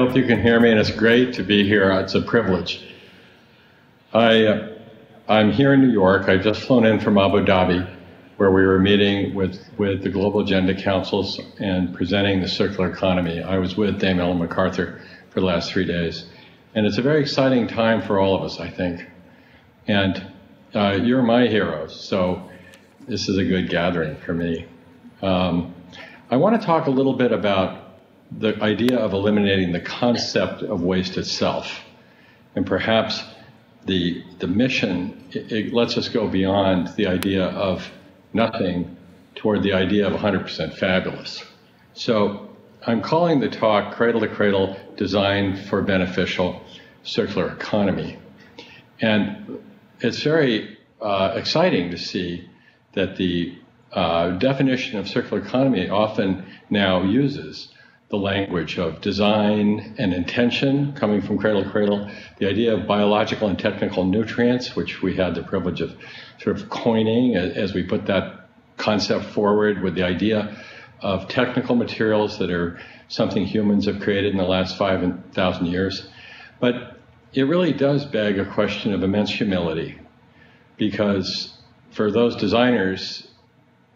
hope you can hear me, and it's great to be here. It's a privilege. I'm here in New York. I've just flown in from Abu Dhabi, where we were meeting with the Global Agenda Councils and presenting the circular economy. I was with Dame Ellen MacArthur for the last 3 days. And it's a very exciting time for all of us, I think. And you're my heroes, so this is a good gathering for me. I want to talk a little bit about the idea of eliminating the concept of waste itself. And perhaps the mission, it lets us go beyond the idea of nothing toward the idea of 100% fabulous. So I'm calling the talk Cradle to Cradle, Design for Beneficial Circular Economy. And it's very exciting to see that the definition of circular economy often now uses the language of design and intention coming from Cradle to Cradle, the idea of biological and technical nutrients, which we had the privilege of sort of coining as we put that concept forward, with the idea of technical materials that are something humans have created in the last 5,000 years. But it really does beg a question of immense humility, because for those designers,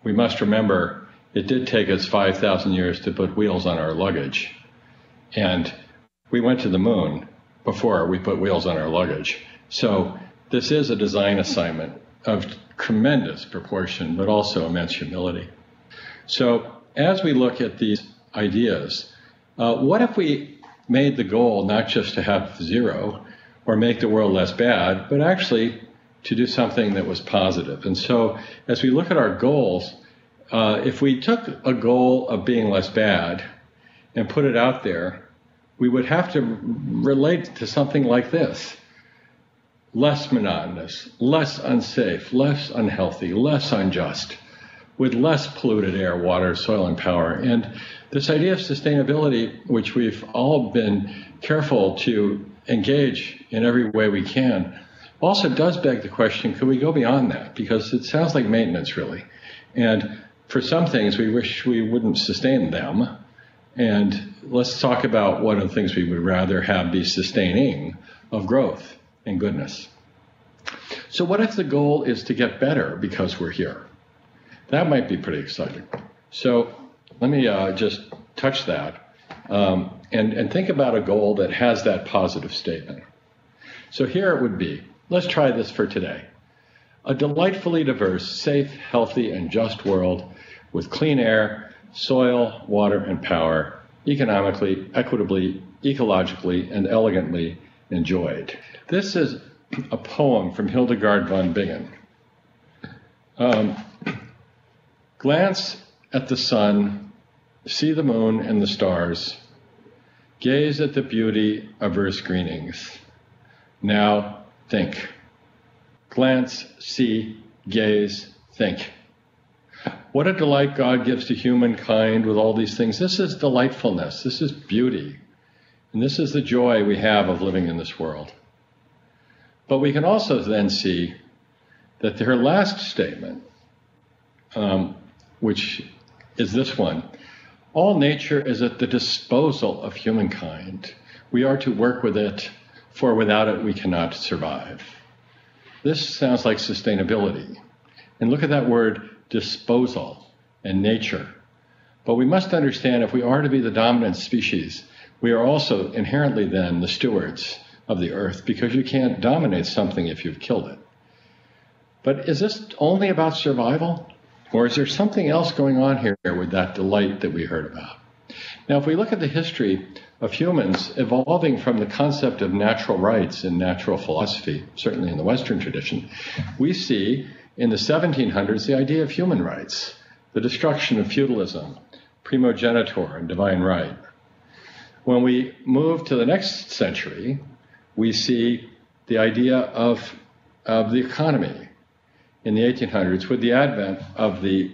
we must remember it did take us 5,000 years to put wheels on our luggage. And we went to the moon before we put wheels on our luggage. So this is a design assignment of tremendous proportion, but also immense humility. So as we look at these ideas, what if we made the goal not just to have zero or make the world less bad, but actually to do something that was positive? And so as we look at our goals, if we took a goal of being less bad and put it out there, we would have to relate to something like this: less monotonous, less unsafe, less unhealthy, less unjust, with less polluted air, water, soil, and power. And this idea of sustainability, which we've all been careful to engage in every way we can, also does beg the question, could we go beyond that? Because it sounds like maintenance, really. And for some things, we wish we wouldn't sustain them. And let's talk about what are the things we would rather have be sustaining of growth and goodness. So what if the goal is to get better because we're here? That might be pretty exciting. So let me just touch that and think about a goal that has that positive statement. So here it would be. Let's try this for today. A delightfully diverse, safe, healthy, and just world with clean air, soil, water, and power, economically, equitably, ecologically, and elegantly enjoyed. This is a poem from Hildegard von Bingen. Glance at the sun, see the moon and the stars, gaze at the beauty of Earth's greenings. Now think. Glance, see, gaze, think. What a delight God gives to humankind with all these things. This is delightfulness. This is beauty. And this is the joy we have of living in this world. But we can also then see that her last statement, which is this one: all nature is at the disposal of humankind. We are to work with it, for without it we cannot survive. This sounds like sustainability. And look at that word, disposal, and nature. But we must understand, if we are to be the dominant species, we are also inherently then the stewards of the earth, because you can't dominate something if you've killed it. But is this only about survival? Or is there something else going on here with that delight that we heard about? Now, if we look at the history of humans evolving from the concept of natural rights in natural philosophy, certainly in the Western tradition, we see in the 1700s the idea of human rights, the destruction of feudalism, primogeniture, and divine right. When we move to the next century, we see the idea of the economy in the 1800s with the advent of the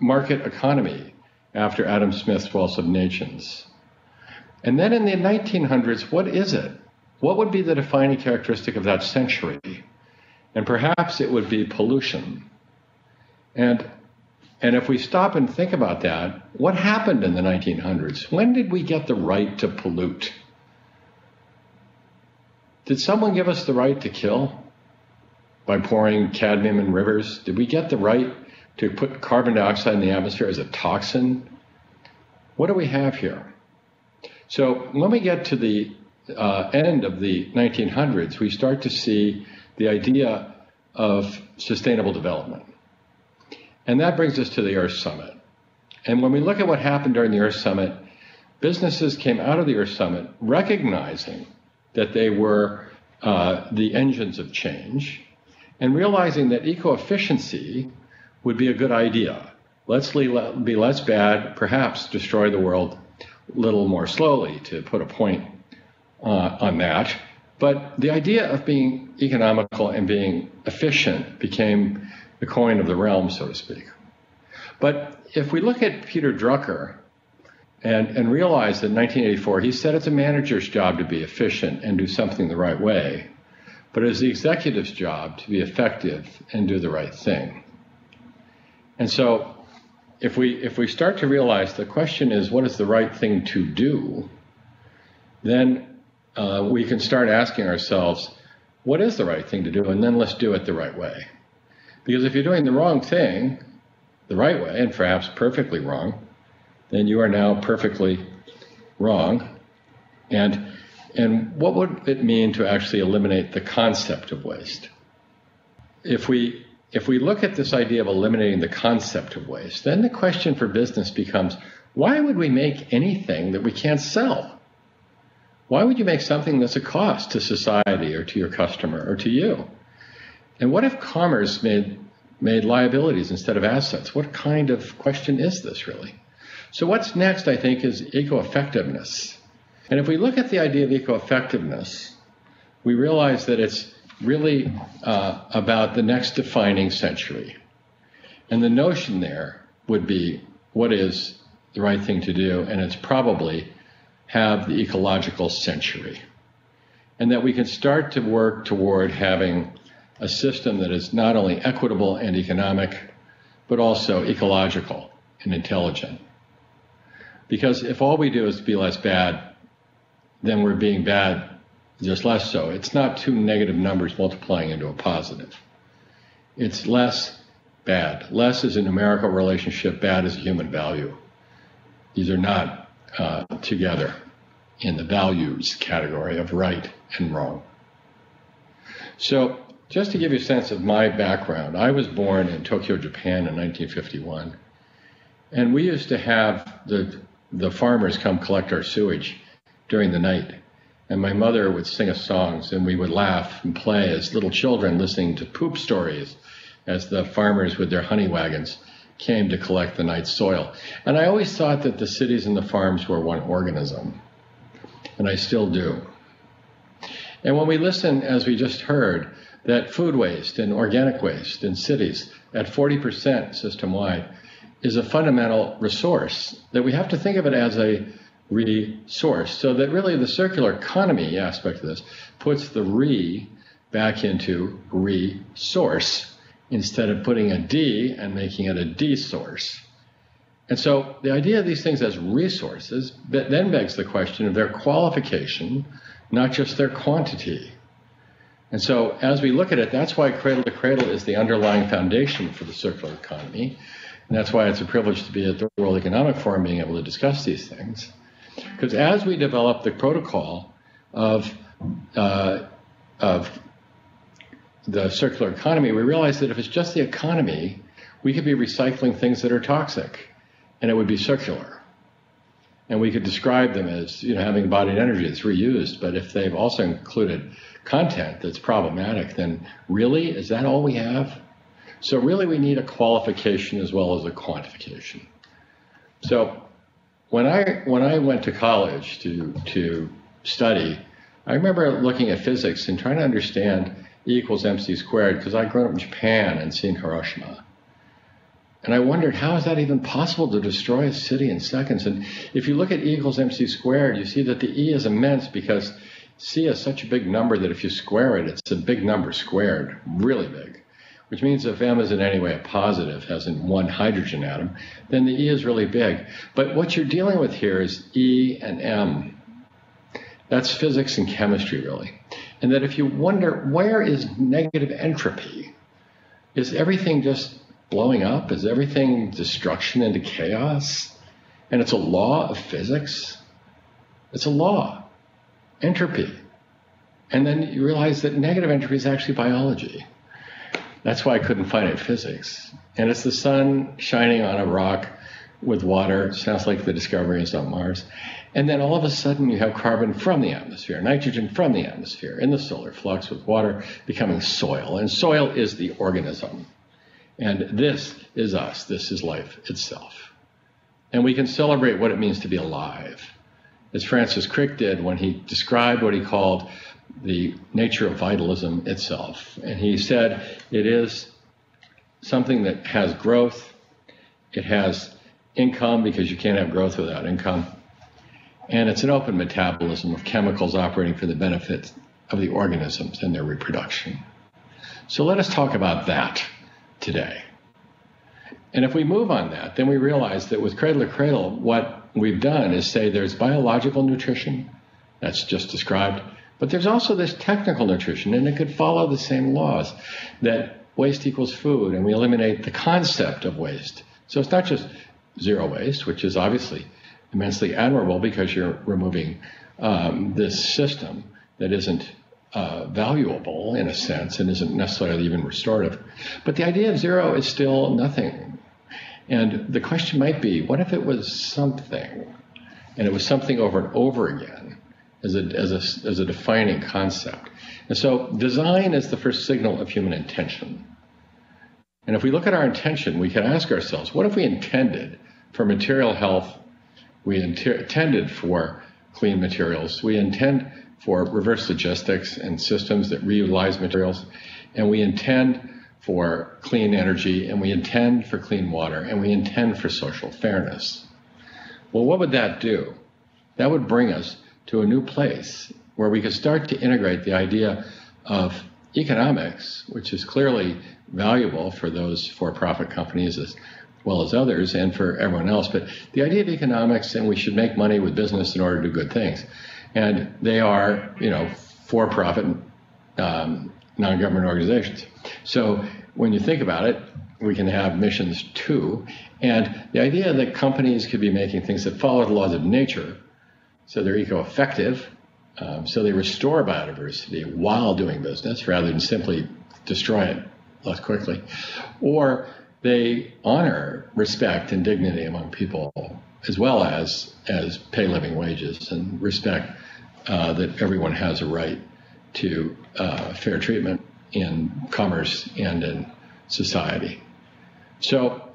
market economy after Adam Smith's Wealth of Nations. And then in the 1900s, what is it? What would be the defining characteristic of that century? And perhaps it would be pollution. And And if we stop and think about that, what happened in the 1900s? When did we get the right to pollute? Did someone give us the right to kill by pouring cadmium in rivers? Did we get the right to put carbon dioxide in the atmosphere as a toxin? What do we have here? So when we get to the end of the 1900s, we start to see the idea of sustainable development. And that brings us to the Earth Summit. And when we look at what happened during the Earth Summit, businesses came out of the Earth Summit recognizing that they were the engines of change and realizing that eco-efficiency would be a good idea. Let's be less bad, perhaps destroy the world a little more slowly, to put a point on that. But the idea of being economical and being efficient became the coin of the realm, so to speak. But if we look at Peter Drucker and realize that in 1984, he said it's a manager's job to be efficient and do something the right way, but it's the executive's job to be effective and do the right thing. And so if we start to realize the question is, what is the right thing to do, then we can start asking ourselves, what is the right thing to do? And then let's do it the right way. Because if you're doing the wrong thing the right way, and perhaps perfectly wrong, then you are now perfectly wrong. And what would it mean to actually eliminate the concept of waste? If we look at this idea of eliminating the concept of waste, then the question for business becomes, why would we make anything that we can't sell? Why would you make something that's a cost to society or to your customer or to you? And what if commerce made liabilities instead of assets? What kind of question is this, really? So what's next, I think, is eco-effectiveness. And if we look at the idea of eco-effectiveness, we realize that it's really about the next defining century. And the notion there would be, what is the right thing to do? And it's probably have the ecological century. And that we can start to work toward having a system that is not only equitable and economic, but also ecological and intelligent. Because if all we do is be less bad, then we're being bad just less so. It's not two negative numbers multiplying into a positive. It's less bad. Less is a numerical relationship, bad is a human value. These are not together in the values category of right and wrong. So, just to give you a sense of my background, I was born in Tokyo, Japan in 1951. And we used to have the farmers come collect our sewage during the night. And my mother would sing us songs, and we would laugh and play as little children listening to poop stories as the farmers with their honey wagons came to collect the night's soil. And I always thought that the cities and the farms were one organism. And I still do. And when we listen, as we just heard, that food waste and organic waste in cities at 40% system-wide is a fundamental resource, that we have to think of it as a resource. So that really the circular economy aspect of this puts the re back into resource instead of putting a D and making it a D-source. And so the idea of these things as resources then begs the question of their qualification, not just their quantity. And so as we look at it, that's why Cradle to Cradle is the underlying foundation for the circular economy. And that's why it's a privilege to be at the World Economic Forum being able to discuss these things. Because as we develop the protocol of the circular economy, we realize that if it's just the economy, we could be recycling things that are toxic, and it would be circular. And we could describe them as, having embodied energy that's reused. But if they've also included content that's problematic, then really, is that all we have? So really, we need a qualification as well as a quantification. So when I went to college to study, I remember looking at physics and trying to understand E equals mc squared, because I'd grown up in Japan and seen Hiroshima. And I wondered, how is that even possible to destroy a city in seconds? And if you look at E equals mc squared, you see that the E is immense because C is such a big number that if you square it, it's a big number squared, really big. which means if M is in any way a positive, as in one hydrogen atom, then the E is really big. But what you're dealing with here is E and M. That's physics and chemistry, really. And that if you wonder, where is negative entropy? Is everything just blowing up? Is everything destruction into chaos? And it's a law of physics? It's a law, entropy. And then you realize that negative entropy is actually biology. That's why I couldn't find it in physics. And it's the sun shining on a rock with water. Sounds like the discoveries on Mars. And then all of a sudden you have carbon from the atmosphere, nitrogen from the atmosphere, in the solar flux with water becoming soil. And soil is the organism. And this is us. This is life itself. And we can celebrate what it means to be alive, as Francis Crick did when he described what he called the nature of vitalism itself. And he said it is something that has growth, it has income, because you can't have growth without income, and it's an open metabolism of chemicals operating for the benefit of the organisms and their reproduction. So let us talk about that today. And if we move on that, then we realize that with Cradle to Cradle, what we've done is say there's biological nutrition, that's just described, but there's also this technical nutrition, and it could follow the same laws, that waste equals food, and we eliminate the concept of waste. So it's not just zero waste, which is obviously immensely admirable because you're removing this system that isn't valuable in a sense and isn't necessarily even restorative. But the idea of zero is still nothing. And the question might be, what if it was something, and it was something over and over again as a defining concept? And so design is the first signal of human intention. And if we look at our intention, we can ask ourselves, what if we intended for material health, we intended for clean materials, we intend for reverse logistics and systems that reutilize materials, and we intend for clean energy, and we intend for clean water, and we intend for social fairness? Well, what would that do? That would bring us to a new place where we could start to integrate the idea of economics, which is clearly valuable for those for-profit companies as well as others and for everyone else. But the idea of economics, and we should make money with business in order to do good things. And they are, for-profit non-government organizations. So when you think about it, we can have missions too. And the idea that companies could be making things that follow the laws of nature, so they're eco-effective, so they restore biodiversity while doing business rather than simply destroy it less quickly, or they honor respect and dignity among people, as well as pay living wages and respect that everyone has a right to fair treatment in commerce and in society. So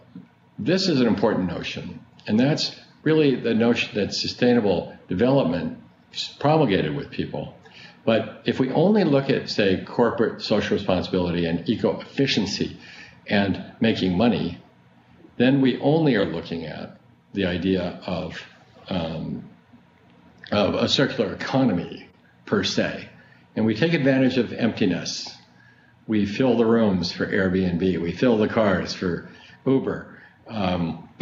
this is an important notion, and that's really the notion that sustainable development is promulgated with people. But if we only look at, say, corporate social responsibility and eco-efficiency and making money, then we only are looking at the idea of a circular economy per se. And we take advantage of emptiness. We fill the rooms for Airbnb. We fill the cars for Uber.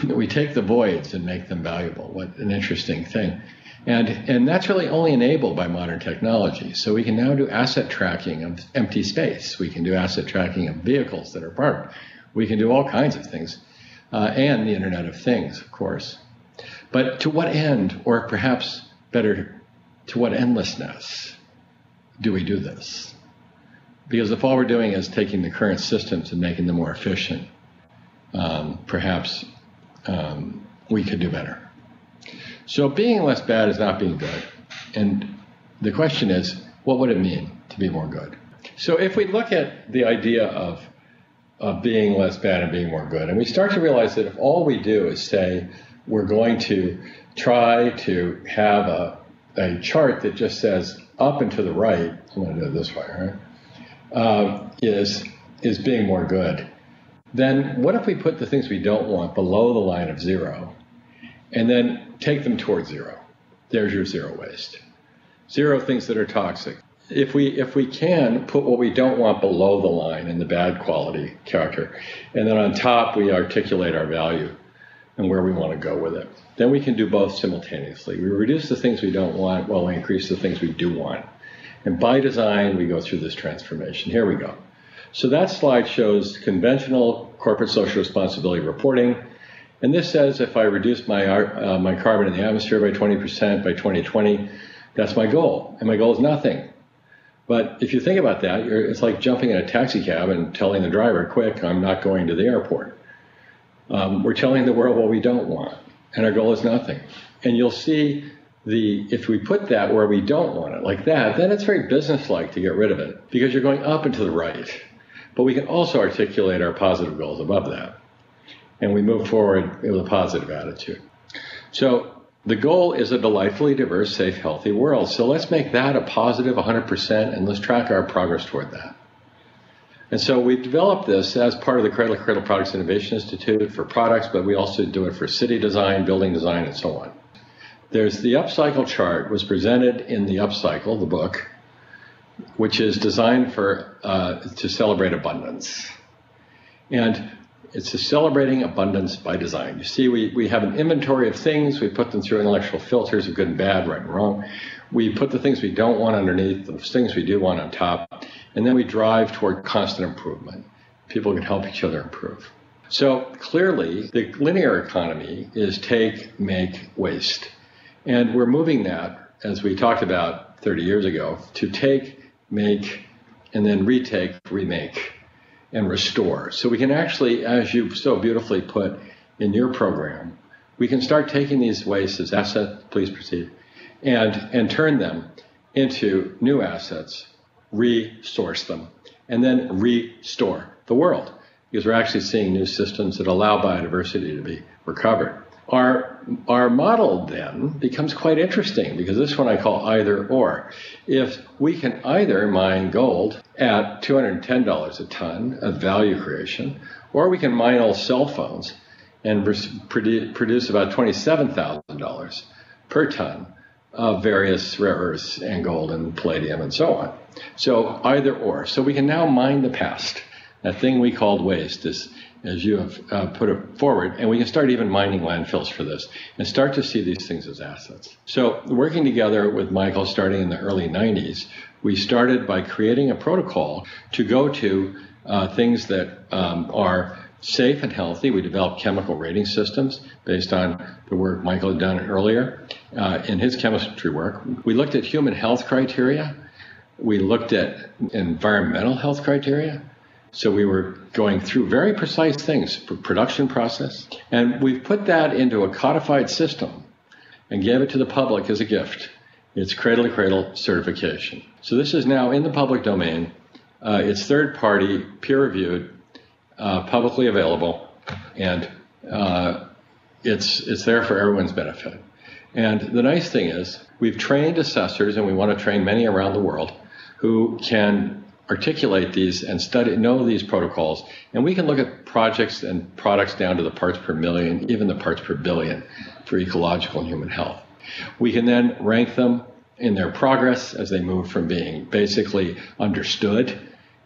We take the voids and make them valuable. What an interesting thing. And that's really only enabled by modern technology. So we can now do asset tracking of empty space. We can do asset tracking of vehicles that are parked. We can do all kinds of things. And the Internet of Things, of course. But to what end, or perhaps better, to what endlessness do we do this? Because if all we're doing is taking the current systems and making them more efficient, perhaps we could do better. So being less bad is not being good. And the question is, what would it mean to be more good? So if we look at the idea of being less bad and being more good, and we start to realize that if all we do is say we're going to try to have a chart that just says up and to the right, I'm going to do it this way, right, is being more good, then what if we put the things we don't want below the line of zero and then take them towards zero? There's your zero waste. Zero things that are toxic. if we can put what we don't want below the line in the bad quality character, and then on top we articulate our value and where we want to go with it, then we can do both simultaneously. We reduce the things we don't want while we increase the things we do want. And by design, we go through this transformation. Here we go. So that slide shows conventional corporate social responsibility reporting. And this says if I reduce my carbon in the atmosphere by 20% by 2020, that's my goal. And my goal is nothing. But if you think about that, it's like jumping in a taxi cab and telling the driver, quick, I'm not going to the airport. We're telling the world what we don't want, and our goal is nothing. And you'll see if we put that where we don't want it, like that, then it's very businesslike to get rid of it, because you're going up and to the right. But we can also articulate our positive goals above that. And we move forward with a positive attitude. So the goal is a delightfully diverse, safe, healthy world. So let's make that a positive 100%, and let's track our progress toward that. And so we've developed this as part of the Cradle Products Innovation Institute for products, but we also do it for city design, building design, and so on. There's the upcycle chart was presented in the Upcycle, the book, which is designed to celebrate abundance. And it's a celebrating abundance by design. You see, we have an inventory of things. We put them through intellectual filters of good and bad, right and wrong. We put the things we don't want underneath, the things we do want on top, and then we drive toward constant improvement. People can help each other improve. So clearly, the linear economy is take, make, waste. And we're moving that, as we talked about 30 years ago, to take, make, and then retake, remake, and restore. So we can actually, as you so beautifully put in your program, we can start taking these wastes as assets, please proceed, and turn them into new assets, resource them, and then restore the world, because we're actually seeing new systems that allow biodiversity to be recovered. Our model then becomes quite interesting, because this one I call either or. If we can either mine gold at $210 a ton of value creation, or we can mine old cell phones and produce about $27,000 per ton of various rare earths and gold and palladium and so on. So either or. So we can now mine the past, that thing we called waste, as you have put it forward, and we can start even mining landfills for this and start to see these things as assets. So working together with Michael starting in the early 90s, we started by creating a protocol to go to things that are safe and healthy. We developed chemical rating systems based on the work Michael had done earlier in his chemistry work. We looked at human health criteria. We looked at environmental health criteria. So we were going through very precise things for production process. And we've put that into a codified system and gave it to the public as a gift. It's Cradle to Cradle certification. So this is now in the public domain. It's third party, peer reviewed, publicly available, and it's there for everyone's benefit. And the nice thing is we've trained assessors, and we want to train many around the world who can articulate these and know these protocols. And we can look at projects and products down to the parts per million, even the parts per billion for ecological and human health. We can then rank them in their progress as they move from being basically understood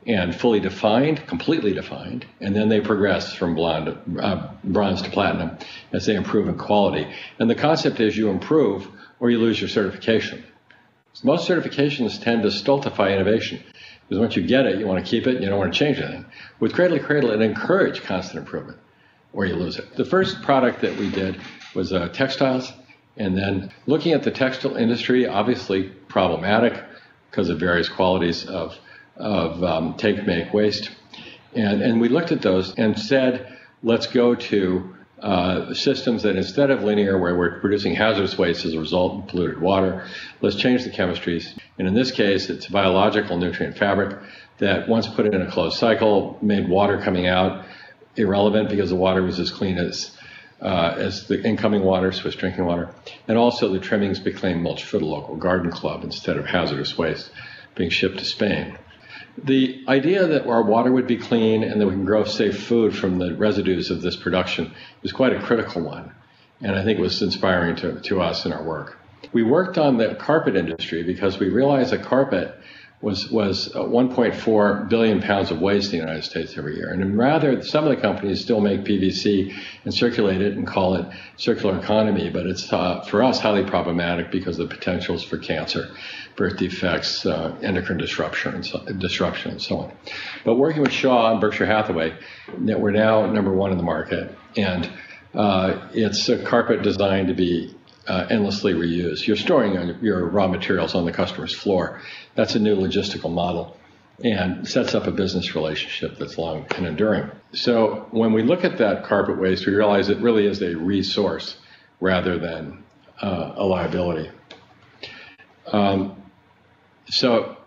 and fully defined, completely defined, and then they progress from bronze to platinum as they improve in quality. And the concept is you improve or you lose your certification. Most certifications tend to stultify innovation, because once you get it, you want to keep it, and you don't want to change anything. With Cradle to Cradle, it encouraged constant improvement, or you lose it. The first product that we did was textiles, and then looking at the textile industry, obviously problematic because of various qualities of take, make, waste. And we looked at those and said, let's go to systems that instead of linear, where we're producing hazardous waste as a result of polluted water, let's change the chemistries. And in this case, it's biological nutrient fabric that once put in a closed cycle made water coming out irrelevant, because the water was as clean as the incoming water, Swiss drinking water. And also the trimmings became mulch for the local garden club instead of hazardous waste being shipped to Spain. The idea that our water would be clean and that we can grow safe food from the residues of this production was quite a critical one, and I think it was inspiring to us in our work. We worked on the carpet industry because we realized that carpet was 1.4 billion pounds of waste in the United States every year. And rather, some of the companies still make PVC and circulate it and call it circular economy, but it's, for us, highly problematic because of the potentials for cancer, birth defects, endocrine disruption, and so on. But working with Shaw and Berkshire Hathaway, we're now number one in the market, and it's a carpet designed to be endlessly reused. You're storing your raw materials on the customer's floor. That's a new logistical model and sets up a business relationship that's long and enduring. So when we look at that carpet waste, we realize it really is a resource rather than a liability. So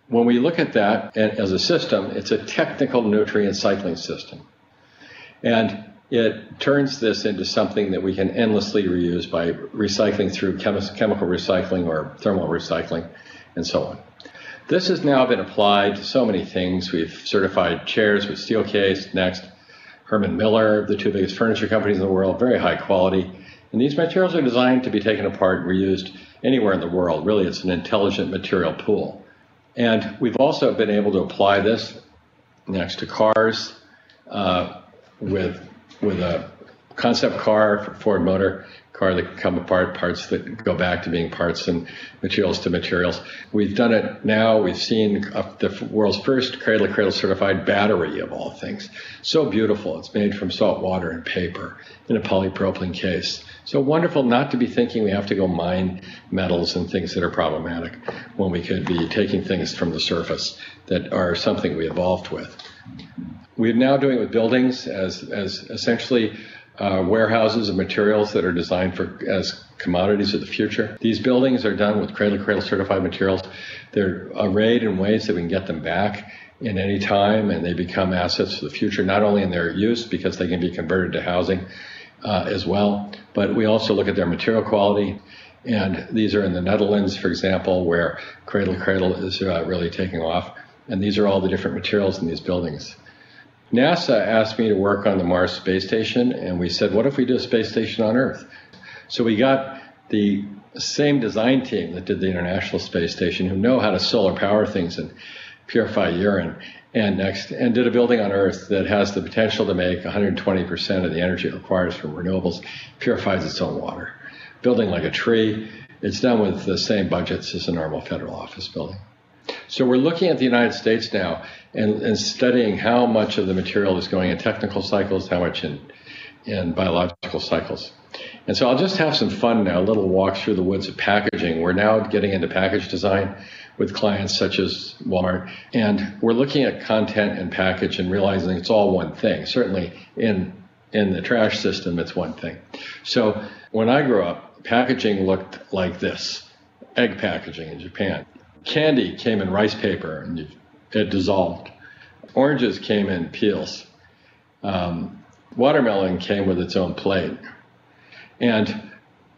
when we look at that as a system, it's a technical nutrient cycling system. And it turns this into something that we can endlessly reuse by recycling through chemical recycling or thermal recycling and so on. This has now been applied to so many things. We've certified chairs with steel case, next Herman Miller, the two biggest furniture companies in the world, very high quality. And these materials are designed to be taken apart and reused anywhere in the world. Really, it's an intelligent material pool. And we've also been able to apply this next to cars with a concept car for Ford Motor car that come apart, parts that go back to being parts and materials to materials. We've done it now. We've seen the world's first cradle-to-cradle certified battery of all things. So beautiful. It's made from salt water and paper in a polypropylene case. So wonderful not to be thinking we have to go mine metals and things that are problematic when we could be taking things from the surface that are something we evolved with. We're now doing it with buildings as essentially warehouses of materials that are designed as commodities of the future. These buildings are done with cradle-to-cradle certified materials. They're arrayed in ways that we can get them back in any time, and they become assets for the future, not only in their use because they can be converted to housing as well, but we also look at their material quality. And these are in the Netherlands, for example, where cradle-to-cradle is really taking off. And these are all the different materials in these buildings. NASA asked me to work on the Mars space station, and we said, what if we do a space station on Earth? So we got the same design team that did the International Space Station, who know how to solar power things and purify urine, and did a building on Earth that has the potential to make 120% of the energy it requires from renewables, purifies its own water. Building like a tree. It's done with the same budgets as a normal federal office building. So we're looking at the United States now and studying how much of the material is going in technical cycles, how much in biological cycles. And so I'll just have some fun now, a little walk through the woods of packaging. We're now getting into package design with clients such as Walmart, and we're looking at content and package and realizing it's all one thing. Certainly in the trash system, it's one thing. So when I grew up, packaging looked like this, egg packaging in Japan. Candy came in rice paper and it dissolved. Oranges came in peels. Watermelon came with its own plate. And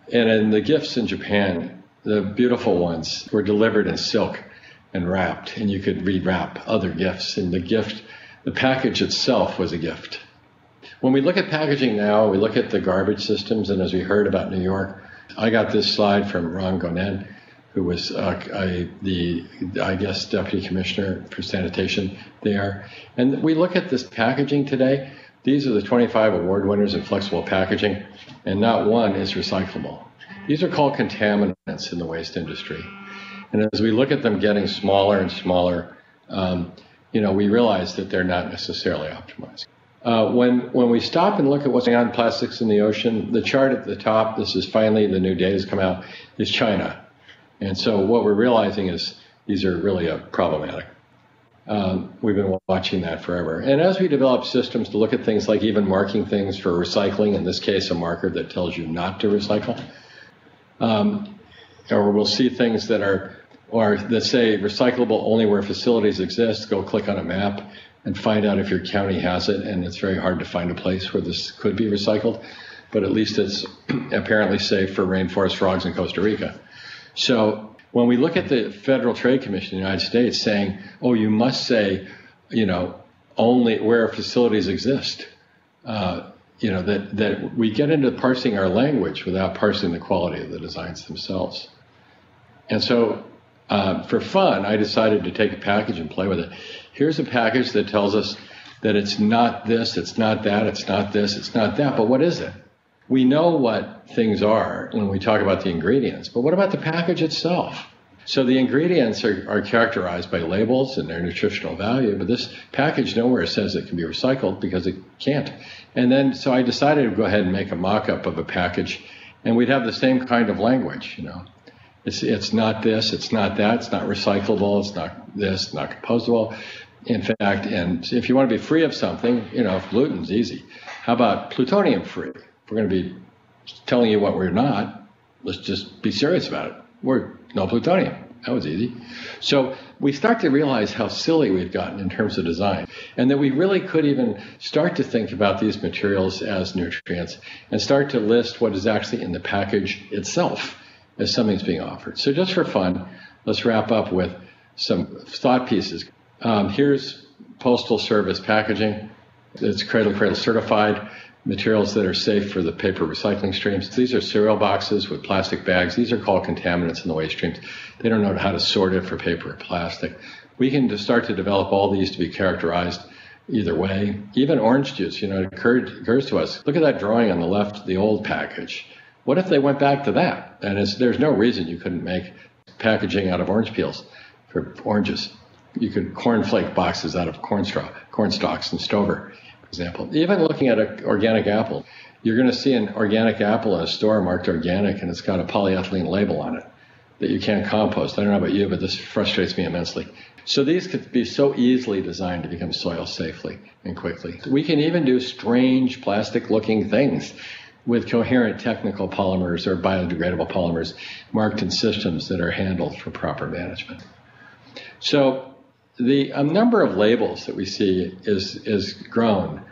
in the gifts in Japan, the beautiful ones were delivered in silk and wrapped, and you could rewrap other gifts. And the package itself was a gift. When we look at packaging now, we look at the garbage systems, and as we heard about New York, I got this slide from Ron Gonen, who was the deputy commissioner for sanitation there. And we look at this packaging today. These are the 25 award winners in flexible packaging, and not one is recyclable. These are called contaminants in the waste industry. And as we look at them getting smaller and smaller, we realize that they're not necessarily optimized. When we stop and look at what's going on in plastics in the ocean, the chart at the top, this is finally the new data has come out, is China. And so what we're realizing is these are really problematic. We've been watching that forever. And as we develop systems to look at things like even marking things for recycling, in this case a marker that tells you not to recycle, or we'll see things that that say recyclable only where facilities exist. Go click on a map and find out if your county has it, and it's very hard to find a place where this could be recycled, but at least it's apparently safe for rainforest frogs in Costa Rica. So when we look at the Federal Trade Commission in the United States saying, oh, you must say, only where facilities exist, that we get into parsing our language without parsing the quality of the designs themselves. And so for fun, I decided to take a package and play with it. Here's a package that tells us that it's not this, it's not that, it's not this, it's not that, but what is it? We know what things are when we talk about the ingredients, but what about the package itself? So the ingredients are characterized by labels and their nutritional value, but this package nowhere says it can be recycled because it can't. And then, so I decided to go ahead and make a mock-up of a package, and we'd have the same kind of language, you know. It's not this, it's not that, it's not recyclable, it's not this, it's not compostable. In fact, and if you want to be free of something, you know, gluten's easy. How about plutonium free? If we're going to be telling you what we're not, let's just be serious about it. We're no plutonium. That was easy. So we start to realize how silly we've gotten in terms of design, and that we really could even start to think about these materials as nutrients and start to list what is actually in the package itself as something's being offered. So just for fun, let's wrap up with some thought pieces. Here's Postal Service packaging. It's Cradle certified. Materials that are safe for the paper recycling streams. These are cereal boxes with plastic bags. These are called contaminants in the waste streams. They don't know how to sort it for paper or plastic. We can just start to develop all these to be characterized either way. Even orange juice, you know, it occurs to us. Look at that drawing on the left, the old package. What if they went back to that? And there's no reason you couldn't make packaging out of orange peels for oranges. You could cornflake boxes out of corn stalks and Stover. Example. Even looking at an organic apple, you're going to see an organic apple in a store marked organic, and it's got a polyethylene label on it that you can't compost. I don't know about you, but this frustrates me immensely. So these could be so easily designed to become soil safely and quickly. We can even do strange plastic-looking things with coherent technical polymers or biodegradable polymers marked in systems that are handled for proper management. So the number of labels that we see is grown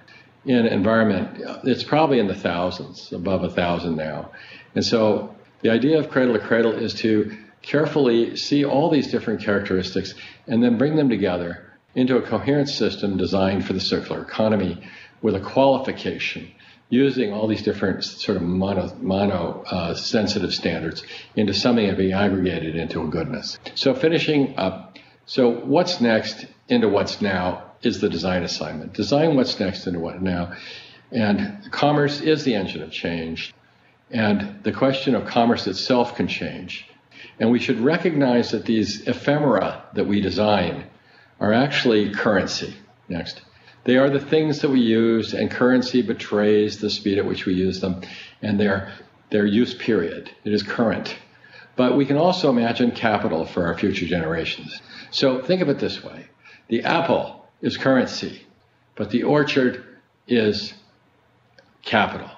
in environment. It's probably in the thousands, above 1,000 now. And so the idea of Cradle to Cradle is to carefully see all these different characteristics and then bring them together into a coherent system designed for the circular economy with a qualification using all these different sort of mono sensitive standards into something that be aggregated into a goodness. So finishing up, so what's next into what's now is the design assignment. Design what's next into what now. And commerce is the engine of change. And the question of commerce itself can change. And we should recognize that these ephemera that we design are actually currency. Next. They are the things that we use, and currency betrays the speed at which we use them and their use period. It is current. But we can also imagine capital for our future generations. So think of it this way. The apple is currency, but the orchard is capital.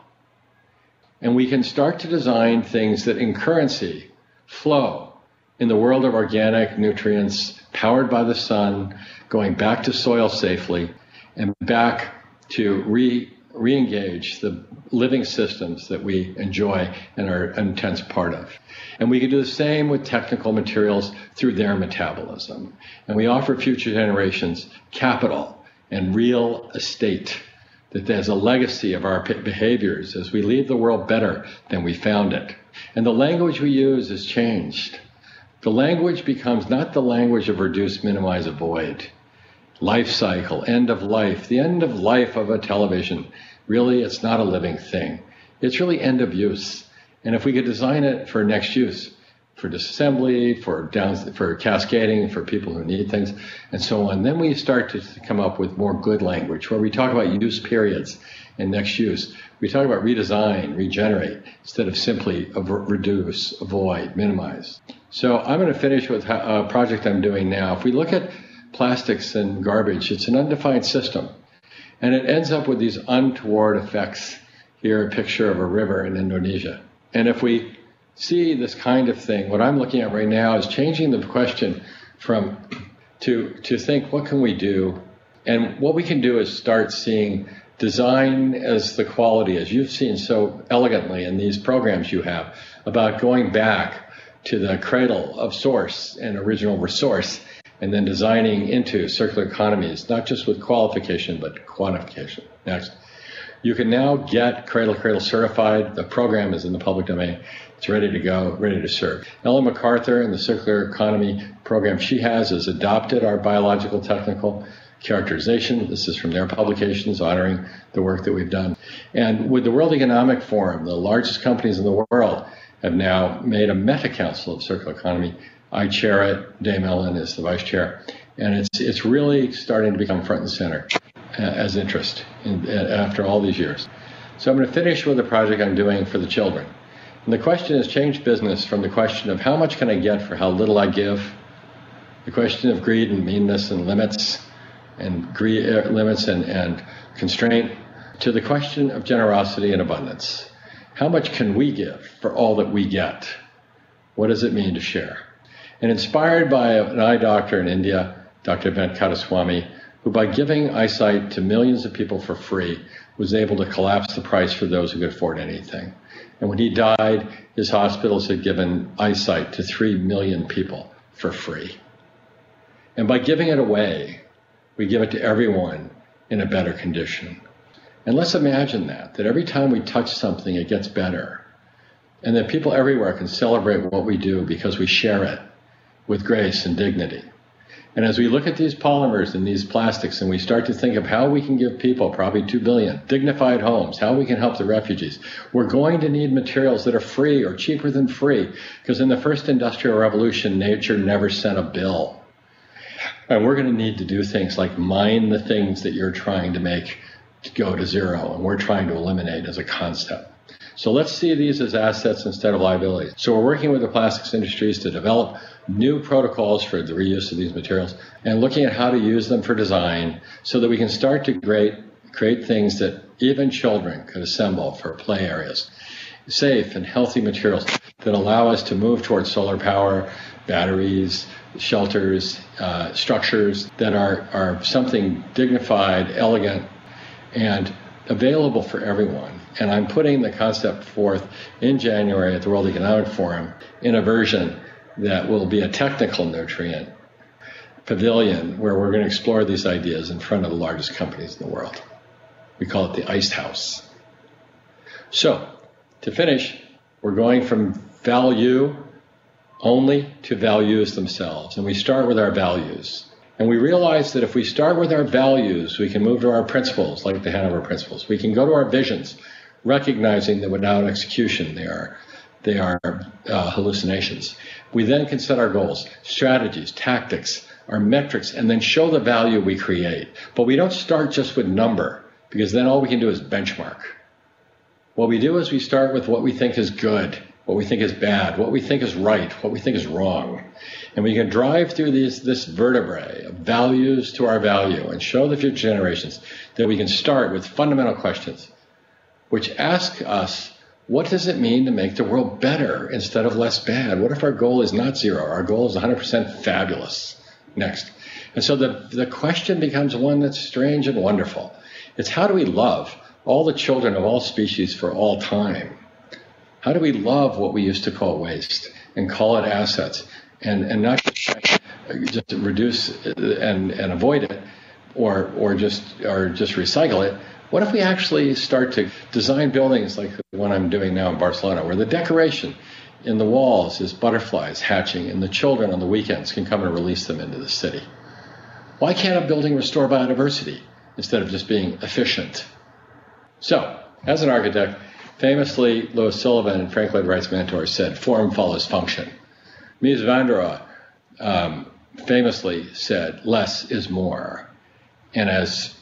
And we can start to design things that in currency flow in the world of organic nutrients powered by the sun, going back to soil safely and back to re-engage the living systems that we enjoy and are an intense part of. And we can do the same with technical materials through their metabolism. And we offer future generations capital and real estate that there's a legacy of our behaviors as we leave the world better than we found it. And the language we use is changed. The language becomes not the language of reduce, minimize, avoid. Life cycle, end of life, the end of life of a television. Really, it's not a living thing. It's really end of use. And if we could design it for next use, for disassembly, for cascading, for people who need things, and so on, then we start to come up with more good language where we talk about use periods and next use. We talk about redesign, regenerate, instead of simply reduce, avoid, minimize. So I'm going to finish with a project I'm doing now. If we look at plastics and garbage, it's an undefined system. And it ends up with these untoward effects. Here, a picture of a river in Indonesia. And if we see this kind of thing, what I'm looking at right now is changing the question from to think, what can we do? And what we can do is start seeing design as the quality, as you've seen so elegantly in these programs you have, about going back to the cradle of source and original resource, and then designing into circular economies, not just with qualification, but quantification. Next. You can now get Cradle certified. The program is in the public domain. It's ready to go, ready to serve. Ellen MacArthur and the circular economy program she has adopted our biological technical characterization. This is from their publications honoring the work that we've done. And with the World Economic Forum, the largest companies in the world have now made a meta-council of circular economy. I chair it. Dame Ellen is the vice chair. And it's really starting to become front and center as interest after all these years. So I'm going to finish with a project I'm doing for the children. And the question has changed business from the question of how much can I get for how little I give, the question of greed and meanness and limits and constraint, to the question of generosity and abundance. How much can we give for all that we get? What does it mean to share? And inspired by an eye doctor in India, Dr. Venkataswamy, who by giving eyesight to millions of people for free was able to collapse the price for those who could afford anything. And when he died, his hospitals had given eyesight to 3 million people for free. And by giving it away, we give it to everyone in a better condition. And let's imagine that every time we touch something, it gets better. And that people everywhere can celebrate what we do because we share it with grace and dignity. And as we look at these polymers and these plastics and we start to think of how we can give people, probably 2 billion, dignified homes, how we can help the refugees, we're going to need materials that are free or cheaper than free, because in the first industrial revolution, nature never sent a bill. And we're going to need to do things like mine the things that you're trying to make to go to zero, and we're trying to eliminate as a concept. So let's see these as assets instead of liabilities. So we're working with the plastics industries to develop new protocols for the reuse of these materials and looking at how to use them for design so that we can start to create things that even children could assemble for play areas. Safe and healthy materials that allow us to move towards solar power, batteries, shelters, structures that are something dignified, elegant, and available for everyone. And I'm putting the concept forth in January at the World Economic Forum in a version that will be a technical nutrient pavilion where we're going to explore these ideas in front of the largest companies in the world. We call it the Iced House. So, to finish, we're going from value only to values themselves. And we start with our values. And we realize that if we start with our values, we can move to our principles, like the Hanover Principles. We can go to our visions, recognizing that without execution, they are hallucinations. We then can set our goals, strategies, tactics, our metrics, and then show the value we create. But we don't start just with number, because then all we can do is benchmark. What we do is we start with what we think is good, what we think is bad, what we think is right, what we think is wrong. And we can drive through this vertebrae of values to our value and show the future generations that we can start with fundamental questions, which ask us, what does it mean to make the world better instead of less bad? What if our goal is not zero? Our goal is 100% fabulous. Next. And so the question becomes one that's strange and wonderful. It's how do we love all the children of all species for all time? How do we love what we used to call waste and call it assets and not just reduce and avoid it or just recycle it? What if we actually start to design buildings like the one I'm doing now in Barcelona, where the decoration in the walls is butterflies hatching and the children on the weekends can come and release them into the city? Why can't a building restore biodiversity instead of just being efficient? So, as an architect, famously, Louis Sullivan, and Frank Lloyd Wright's mentor, said, form follows function. Mies van der Rohe famously said, less is more. And as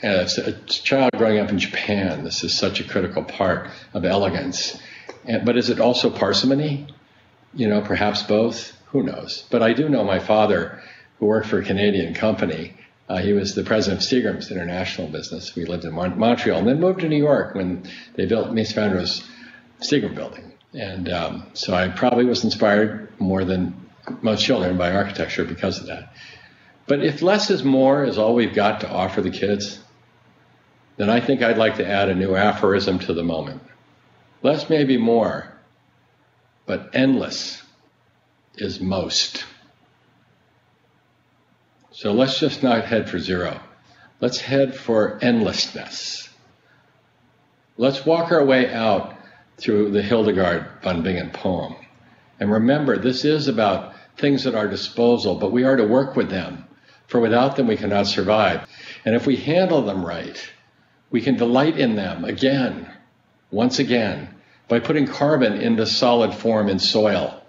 a child growing up in Japan, this is such a critical part of elegance. But is it also parsimony? Perhaps both. Who knows? But I do know my father, who worked for a Canadian company, he was the president of Seagram's international business. We lived in Montreal and then moved to New York when they built Mies van der Rohe's Seagram building. And so I probably was inspired more than most children by architecture because of that. But if less is more is all we've got to offer the kids, then I think I'd like to add a new aphorism to the moment. Less may be more, but endless is most. So let's just not head for zero. Let's head for endlessness. Let's walk our way out through the Hildegard von Bingen poem. And remember, this is about things at our disposal, but we are to work with them, for without them we cannot survive. And if we handle them right, we can delight in them again, once again, by putting carbon into solid form in soil,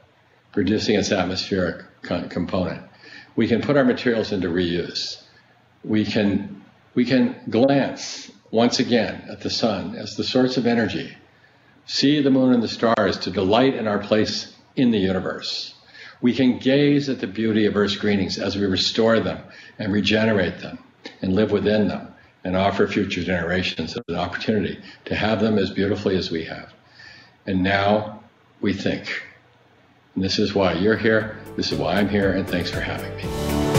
reducing its atmospheric component. We can put our materials into reuse. We can glance once again at the sun as the source of energy, see the moon and the stars to delight in our place in the universe. We can gaze at the beauty of Earth's greenings as we restore them and regenerate them and live within them and offer future generations an opportunity to have them as beautifully as we have. And now we think. And this is why you're here, this is why I'm here, and thanks for having me.